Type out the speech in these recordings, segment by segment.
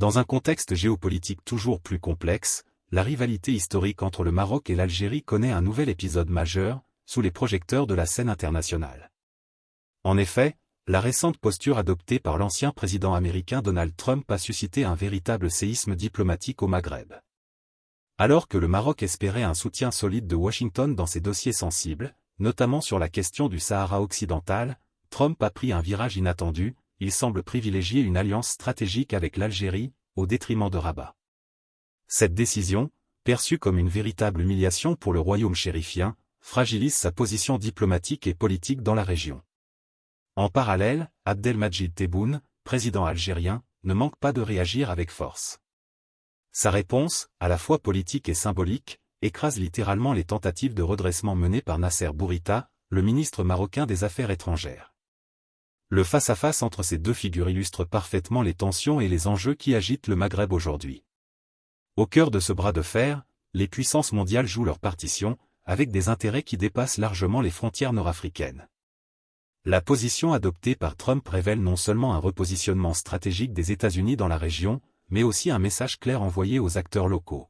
Dans un contexte géopolitique toujours plus complexe, la rivalité historique entre le Maroc et l'Algérie connaît un nouvel épisode majeur, sous les projecteurs de la scène internationale. En effet, la récente posture adoptée par l'ancien président américain Donald Trump a suscité un véritable séisme diplomatique au Maghreb. Alors que le Maroc espérait un soutien solide de Washington dans ses dossiers sensibles, notamment sur la question du Sahara occidental, Trump a pris un virage inattendu, il semble privilégier une alliance stratégique avec l'Algérie, au détriment de Rabat. Cette décision, perçue comme une véritable humiliation pour le royaume chérifien, fragilise sa position diplomatique et politique dans la région. En parallèle, Abdelmadjid Tebboune, président algérien, ne manque pas de réagir avec force. Sa réponse, à la fois politique et symbolique, écrase littéralement les tentatives de redressement menées par Nasser Bourita, le ministre marocain des Affaires étrangères. Le face-à-face entre ces deux figures illustre parfaitement les tensions et les enjeux qui agitent le Maghreb aujourd'hui. Au cœur de ce bras de fer, les puissances mondiales jouent leur partition, avec des intérêts qui dépassent largement les frontières nord-africaines. La position adoptée par Trump révèle non seulement un repositionnement stratégique des États-Unis dans la région, mais aussi un message clair envoyé aux acteurs locaux.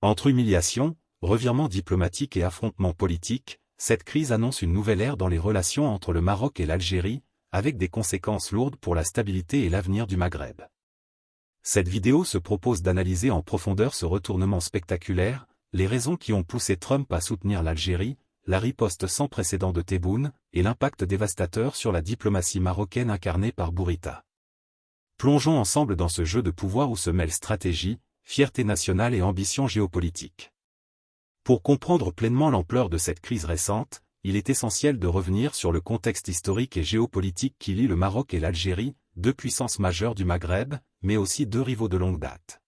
Entre humiliation, revirement diplomatique et affrontement politique, cette crise annonce une nouvelle ère dans les relations entre le Maroc et l'Algérie, avec des conséquences lourdes pour la stabilité et l'avenir du Maghreb. Cette vidéo se propose d'analyser en profondeur ce retournement spectaculaire, les raisons qui ont poussé Trump à soutenir l'Algérie, la riposte sans précédent de Tebboune, et l'impact dévastateur sur la diplomatie marocaine incarnée par Bourita. Plongeons ensemble dans ce jeu de pouvoir où se mêlent stratégie, fierté nationale et ambition géopolitique. Pour comprendre pleinement l'ampleur de cette crise récente, il est essentiel de revenir sur le contexte historique et géopolitique qui lie le Maroc et l'Algérie, deux puissances majeures du Maghreb, mais aussi deux rivaux de longue date.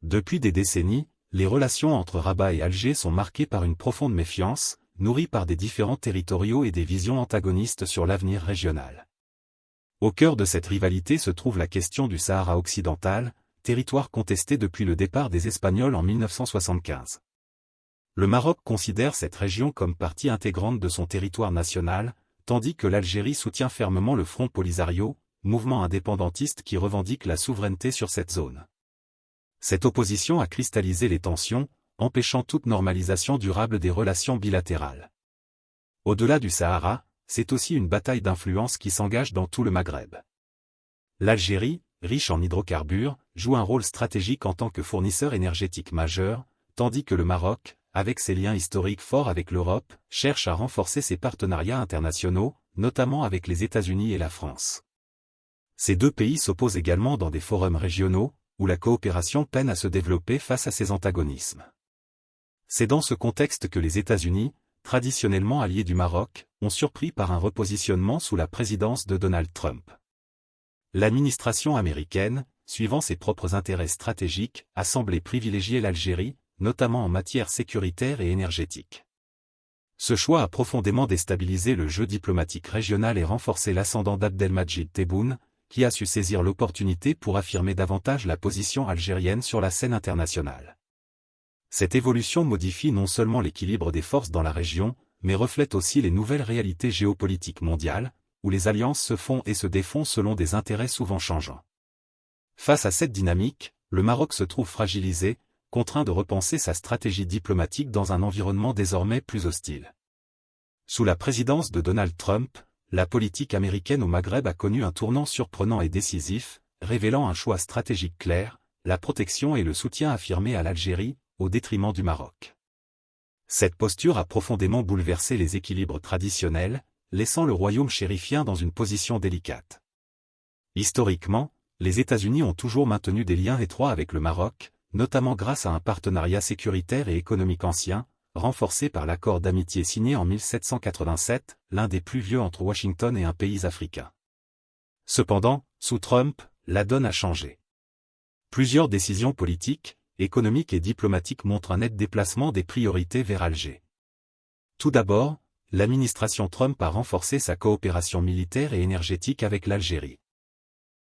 Depuis des décennies, les relations entre Rabat et Alger sont marquées par une profonde méfiance, nourrie par des différends territoriaux et des visions antagonistes sur l'avenir régional. Au cœur de cette rivalité se trouve la question du Sahara occidental, territoire contesté depuis le départ des Espagnols en 1975. Le Maroc considère cette région comme partie intégrante de son territoire national, tandis que l'Algérie soutient fermement le Front Polisario, mouvement indépendantiste qui revendique la souveraineté sur cette zone. Cette opposition a cristallisé les tensions, empêchant toute normalisation durable des relations bilatérales. Au-delà du Sahara, c'est aussi une bataille d'influence qui s'engage dans tout le Maghreb. L'Algérie, riche en hydrocarbures, joue un rôle stratégique en tant que fournisseur énergétique majeur, tandis que le Maroc, avec ses liens historiques forts avec l'Europe, cherche à renforcer ses partenariats internationaux, notamment avec les États-Unis et la France. Ces deux pays s'opposent également dans des forums régionaux, où la coopération peine à se développer face à ces antagonismes. C'est dans ce contexte que les États-Unis, traditionnellement alliés du Maroc, ont surpris par un repositionnement sous la présidence de Donald Trump. L'administration américaine, suivant ses propres intérêts stratégiques, a semblé privilégier l'Algérie, notamment en matière sécuritaire et énergétique. Ce choix a profondément déstabilisé le jeu diplomatique régional et renforcé l'ascendant d'Abdelmadjid Tebboune, qui a su saisir l'opportunité pour affirmer davantage la position algérienne sur la scène internationale. Cette évolution modifie non seulement l'équilibre des forces dans la région, mais reflète aussi les nouvelles réalités géopolitiques mondiales, où les alliances se font et se défont selon des intérêts souvent changeants. Face à cette dynamique, le Maroc se trouve fragilisé, contraint de repenser sa stratégie diplomatique dans un environnement désormais plus hostile. Sous la présidence de Donald Trump, la politique américaine au Maghreb a connu un tournant surprenant et décisif, révélant un choix stratégique clair, la protection et le soutien affirmé à l'Algérie, au détriment du Maroc. Cette posture a profondément bouleversé les équilibres traditionnels, laissant le royaume chérifien dans une position délicate. Historiquement, les États-Unis ont toujours maintenu des liens étroits avec le Maroc, notamment grâce à un partenariat sécuritaire et économique ancien, renforcé par l'accord d'amitié signé en 1787, l'un des plus vieux entre Washington et un pays africain. Cependant, sous Trump, la donne a changé. Plusieurs décisions politiques, économiques et diplomatiques montrent un net déplacement des priorités vers Alger. Tout d'abord, l'administration Trump a renforcé sa coopération militaire et énergétique avec l'Algérie.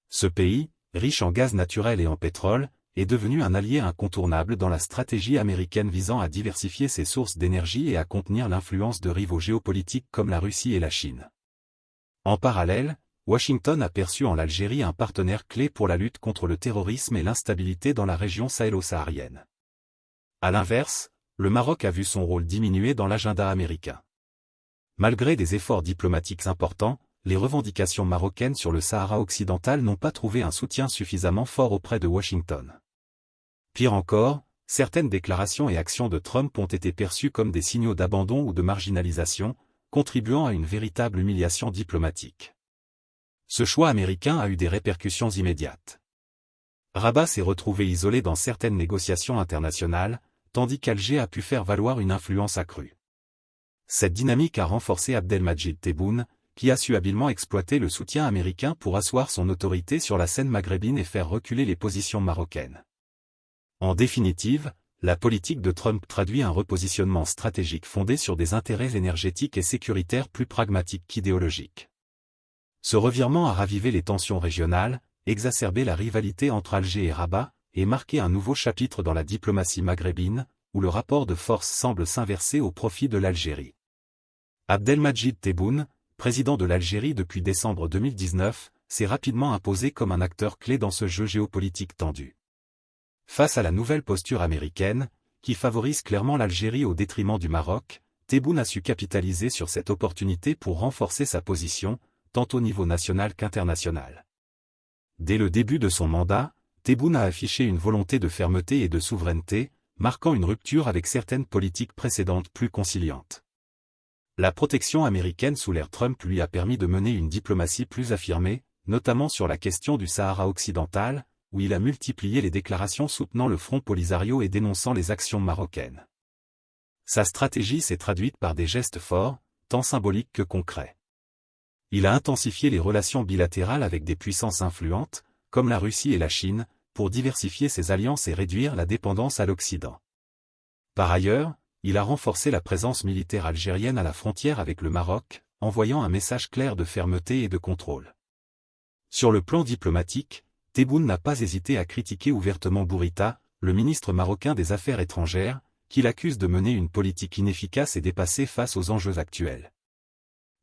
Ce pays, riche en gaz naturel et en pétrole, est devenu un allié incontournable dans la stratégie américaine visant à diversifier ses sources d'énergie et à contenir l'influence de rivaux géopolitiques comme la Russie et la Chine. En parallèle, Washington a perçu en l'Algérie un partenaire clé pour la lutte contre le terrorisme et l'instabilité dans la région sahélo-saharienne. À l'inverse, le Maroc a vu son rôle diminuer dans l'agenda américain. Malgré des efforts diplomatiques importants, les revendications marocaines sur le Sahara occidental n'ont pas trouvé un soutien suffisamment fort auprès de Washington. Pire encore, certaines déclarations et actions de Trump ont été perçues comme des signaux d'abandon ou de marginalisation, contribuant à une véritable humiliation diplomatique. Ce choix américain a eu des répercussions immédiates. Rabat s'est retrouvé isolé dans certaines négociations internationales, tandis qu'Alger a pu faire valoir une influence accrue. Cette dynamique a renforcé Abdelmadjid Tebboune, qui a su habilement exploiter le soutien américain pour asseoir son autorité sur la scène maghrébine et faire reculer les positions marocaines. En définitive, la politique de Trump traduit un repositionnement stratégique fondé sur des intérêts énergétiques et sécuritaires plus pragmatiques qu'idéologiques. Ce revirement a ravivé les tensions régionales, exacerbé la rivalité entre Alger et Rabat, et marqué un nouveau chapitre dans la diplomatie maghrébine, où le rapport de force semble s'inverser au profit de l'Algérie. Abdelmadjid Tebboune, président de l'Algérie depuis décembre 2019, s'est rapidement imposé comme un acteur clé dans ce jeu géopolitique tendu. Face à la nouvelle posture américaine, qui favorise clairement l'Algérie au détriment du Maroc, Tebboune a su capitaliser sur cette opportunité pour renforcer sa position, tant au niveau national qu'international. Dès le début de son mandat, Tebboune a affiché une volonté de fermeté et de souveraineté, marquant une rupture avec certaines politiques précédentes plus conciliantes. La protection américaine sous l'ère Trump lui a permis de mener une diplomatie plus affirmée, notamment sur la question du Sahara occidental, où il a multiplié les déclarations soutenant le Front Polisario et dénonçant les actions marocaines. Sa stratégie s'est traduite par des gestes forts, tant symboliques que concrets. Il a intensifié les relations bilatérales avec des puissances influentes, comme la Russie et la Chine, pour diversifier ses alliances et réduire la dépendance à l'Occident. Par ailleurs, il a renforcé la présence militaire algérienne à la frontière avec le Maroc, envoyant un message clair de fermeté et de contrôle. Sur le plan diplomatique, Tebboune n'a pas hésité à critiquer ouvertement Bourita, le ministre marocain des Affaires étrangères, qu'il accuse de mener une politique inefficace et dépassée face aux enjeux actuels.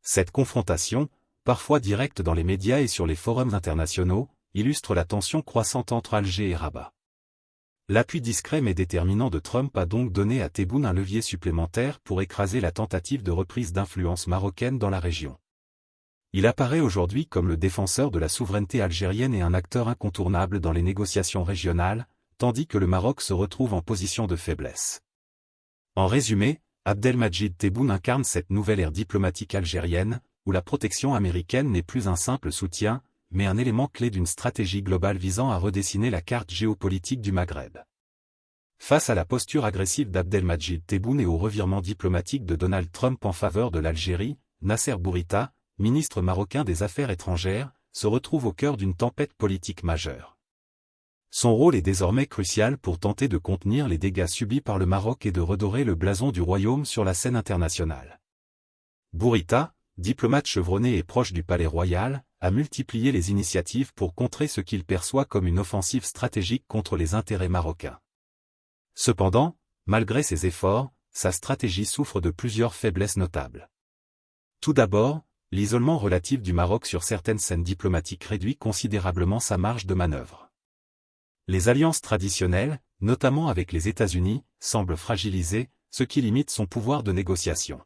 Cette confrontation, parfois directe dans les médias et sur les forums internationaux, illustre la tension croissante entre Alger et Rabat. L'appui discret mais déterminant de Trump a donc donné à Tebboune un levier supplémentaire pour écraser la tentative de reprise d'influence marocaine dans la région. Il apparaît aujourd'hui comme le défenseur de la souveraineté algérienne et un acteur incontournable dans les négociations régionales, tandis que le Maroc se retrouve en position de faiblesse. En résumé, Abdelmadjid Tebboune incarne cette nouvelle ère diplomatique algérienne, où la protection américaine n'est plus un simple soutien, mais un élément clé d'une stratégie globale visant à redessiner la carte géopolitique du Maghreb. Face à la posture agressive d'Abdelmadjid Tebboune et au revirement diplomatique de Donald Trump en faveur de l'Algérie, Nasser Bourita, ministre marocain des Affaires étrangères, se retrouve au cœur d'une tempête politique majeure. Son rôle est désormais crucial pour tenter de contenir les dégâts subis par le Maroc et de redorer le blason du royaume sur la scène internationale. Bourita, diplomate chevronné et proche du palais royal, a multiplié les initiatives pour contrer ce qu'il perçoit comme une offensive stratégique contre les intérêts marocains. Cependant, malgré ses efforts, sa stratégie souffre de plusieurs faiblesses notables. Tout d'abord, l'isolement relatif du Maroc sur certaines scènes diplomatiques réduit considérablement sa marge de manœuvre. Les alliances traditionnelles, notamment avec les États-Unis, semblent fragilisées, ce qui limite son pouvoir de négociation.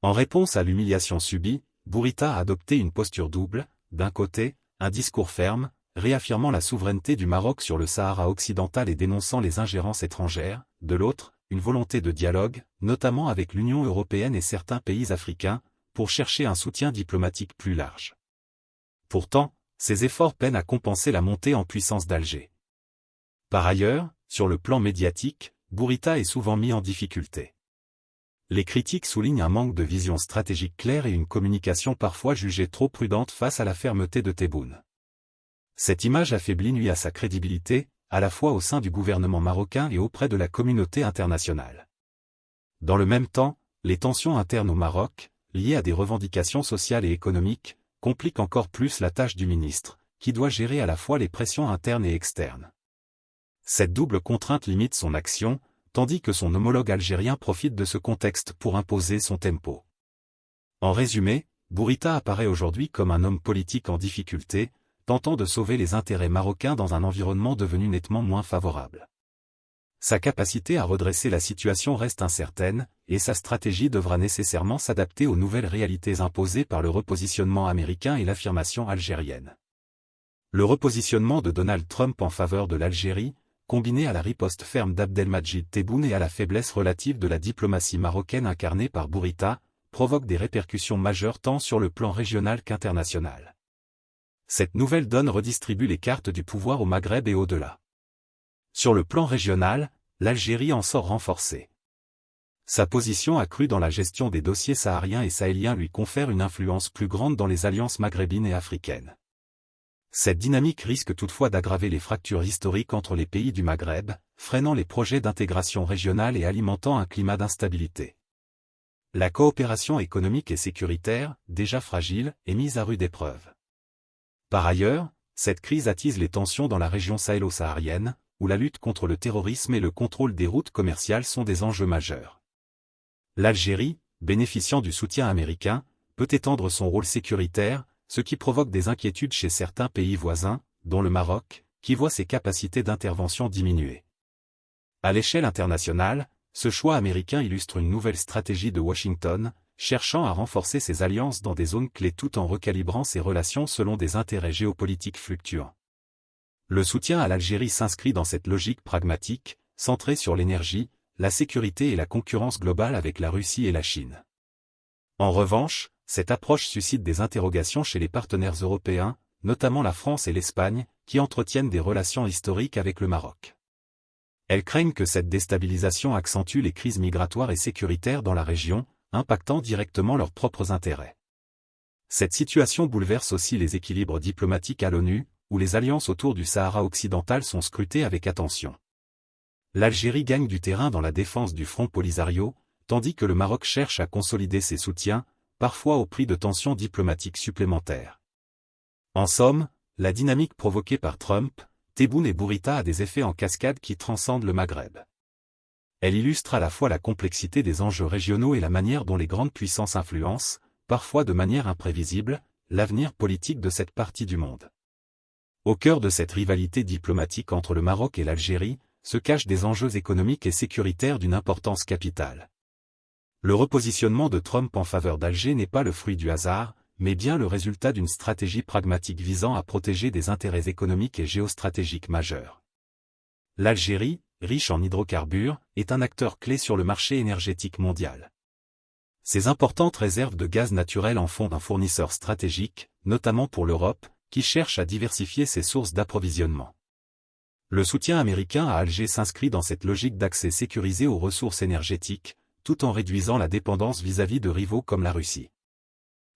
En réponse à l'humiliation subie, Bourita a adopté une posture double, d'un côté, un discours ferme, réaffirmant la souveraineté du Maroc sur le Sahara occidental et dénonçant les ingérences étrangères, de l'autre, une volonté de dialogue, notamment avec l'Union européenne et certains pays africains, pour chercher un soutien diplomatique plus large. Pourtant, ces efforts peinent à compenser la montée en puissance d'Alger. Par ailleurs, sur le plan médiatique, Bourita est souvent mis en difficulté. Les critiques soulignent un manque de vision stratégique claire et une communication parfois jugée trop prudente face à la fermeté de Tebboune. Cette image affaiblit nuit à sa crédibilité, à la fois au sein du gouvernement marocain et auprès de la communauté internationale. Dans le même temps, les tensions internes au Maroc, liées à des revendications sociales et économiques, compliquent encore plus la tâche du ministre, qui doit gérer à la fois les pressions internes et externes. Cette double contrainte limite son action, tandis que son homologue algérien profite de ce contexte pour imposer son tempo. En résumé, Bourita apparaît aujourd'hui comme un homme politique en difficulté, tentant de sauver les intérêts marocains dans un environnement devenu nettement moins favorable. Sa capacité à redresser la situation reste incertaine, et sa stratégie devra nécessairement s'adapter aux nouvelles réalités imposées par le repositionnement américain et l'affirmation algérienne. Le repositionnement de Donald Trump en faveur de l'Algérie, combiné à la riposte ferme d'Abdelmadjid Tebboune et à la faiblesse relative de la diplomatie marocaine incarnée par Bourita, provoque des répercussions majeures tant sur le plan régional qu'international. Cette nouvelle donne redistribue les cartes du pouvoir au Maghreb et au-delà. Sur le plan régional, l'Algérie en sort renforcée. Sa position accrue dans la gestion des dossiers sahariens et sahéliens lui confère une influence plus grande dans les alliances maghrébines et africaines. Cette dynamique risque toutefois d'aggraver les fractures historiques entre les pays du Maghreb, freinant les projets d'intégration régionale et alimentant un climat d'instabilité. La coopération économique et sécuritaire, déjà fragile, est mise à rude épreuve. Par ailleurs, cette crise attise les tensions dans la région sahélo-saharienne, où la lutte contre le terrorisme et le contrôle des routes commerciales sont des enjeux majeurs. L'Algérie, bénéficiant du soutien américain, peut étendre son rôle sécuritaire, ce qui provoque des inquiétudes chez certains pays voisins, dont le Maroc, qui voit ses capacités d'intervention diminuer. À l'échelle internationale, ce choix américain illustre une nouvelle stratégie de Washington, cherchant à renforcer ses alliances dans des zones clés tout en recalibrant ses relations selon des intérêts géopolitiques fluctuants. Le soutien à l'Algérie s'inscrit dans cette logique pragmatique, centrée sur l'énergie, la sécurité et la concurrence globale avec la Russie et la Chine. En revanche, cette approche suscite des interrogations chez les partenaires européens, notamment la France et l'Espagne, qui entretiennent des relations historiques avec le Maroc. Elles craignent que cette déstabilisation accentue les crises migratoires et sécuritaires dans la région, impactant directement leurs propres intérêts. Cette situation bouleverse aussi les équilibres diplomatiques à l'ONU, où les alliances autour du Sahara occidental sont scrutées avec attention. L'Algérie gagne du terrain dans la défense du Front Polisario, tandis que le Maroc cherche à consolider ses soutiens, parfois au prix de tensions diplomatiques supplémentaires. En somme, la dynamique provoquée par Trump, Tebboune et Bourita a des effets en cascade qui transcendent le Maghreb. Elle illustre à la fois la complexité des enjeux régionaux et la manière dont les grandes puissances influencent, parfois de manière imprévisible, l'avenir politique de cette partie du monde. Au cœur de cette rivalité diplomatique entre le Maroc et l'Algérie, se cachent des enjeux économiques et sécuritaires d'une importance capitale. Le repositionnement de Trump en faveur d'Alger n'est pas le fruit du hasard, mais bien le résultat d'une stratégie pragmatique visant à protéger des intérêts économiques et géostratégiques majeurs. L'Algérie, riche en hydrocarbures, est un acteur clé sur le marché énergétique mondial. Ses importantes réserves de gaz naturel en font un fournisseur stratégique, notamment pour l'Europe, qui cherche à diversifier ses sources d'approvisionnement. Le soutien américain à Alger s'inscrit dans cette logique d'accès sécurisé aux ressources énergétiques, tout en réduisant la dépendance vis-à-vis de rivaux comme la Russie.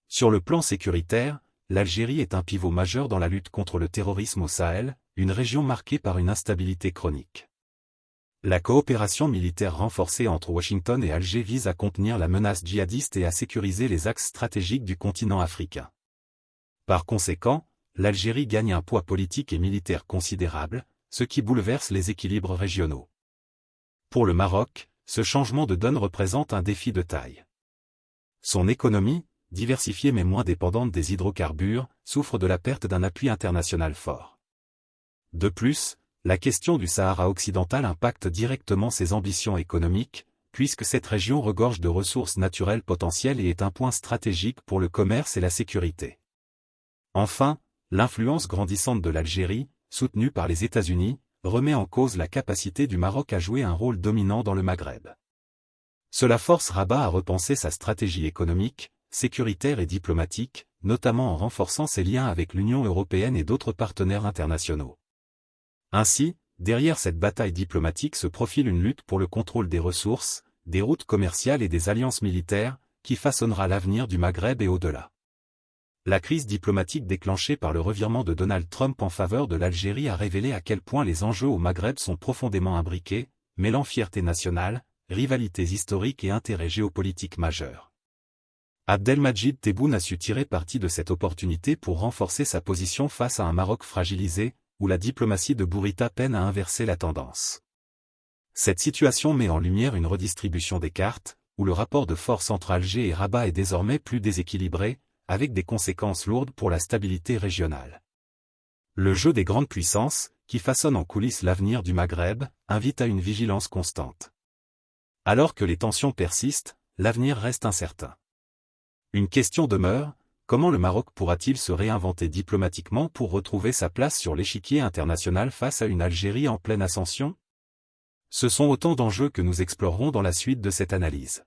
Sur le plan sécuritaire, l'Algérie est un pivot majeur dans la lutte contre le terrorisme au Sahel, une région marquée par une instabilité chronique. La coopération militaire renforcée entre Washington et Alger vise à contenir la menace djihadiste et à sécuriser les axes stratégiques du continent africain. Par conséquent, l'Algérie gagne un poids politique et militaire considérable, ce qui bouleverse les équilibres régionaux. Pour le Maroc, ce changement de donne représente un défi de taille. Son économie, diversifiée mais moins dépendante des hydrocarbures, souffre de la perte d'un appui international fort. De plus, la question du Sahara occidental impacte directement ses ambitions économiques, puisque cette région regorge de ressources naturelles potentielles et est un point stratégique pour le commerce et la sécurité. Enfin, l'influence grandissante de l'Algérie, soutenue par les États-Unis, remet en cause la capacité du Maroc à jouer un rôle dominant dans le Maghreb. Cela force Rabat à repenser sa stratégie économique, sécuritaire et diplomatique, notamment en renforçant ses liens avec l'Union européenne et d'autres partenaires internationaux. Ainsi, derrière cette bataille diplomatique se profile une lutte pour le contrôle des ressources, des routes commerciales et des alliances militaires, qui façonnera l'avenir du Maghreb et au-delà. La crise diplomatique déclenchée par le revirement de Donald Trump en faveur de l'Algérie a révélé à quel point les enjeux au Maghreb sont profondément imbriqués, mêlant fierté nationale, rivalités historiques et intérêts géopolitiques majeurs. Abdelmadjid Tebboune a su tirer parti de cette opportunité pour renforcer sa position face à un Maroc fragilisé, où la diplomatie de Bourita peine à inverser la tendance. Cette situation met en lumière une redistribution des cartes, où le rapport de force entre Alger et Rabat est désormais plus déséquilibré, avec des conséquences lourdes pour la stabilité régionale. Le jeu des grandes puissances, qui façonne en coulisses l'avenir du Maghreb, invite à une vigilance constante. Alors que les tensions persistent, l'avenir reste incertain. Une question demeure, comment le Maroc pourra-t-il se réinventer diplomatiquement pour retrouver sa place sur l'échiquier international face à une Algérie en pleine ascension? Ce sont autant d'enjeux que nous explorerons dans la suite de cette analyse.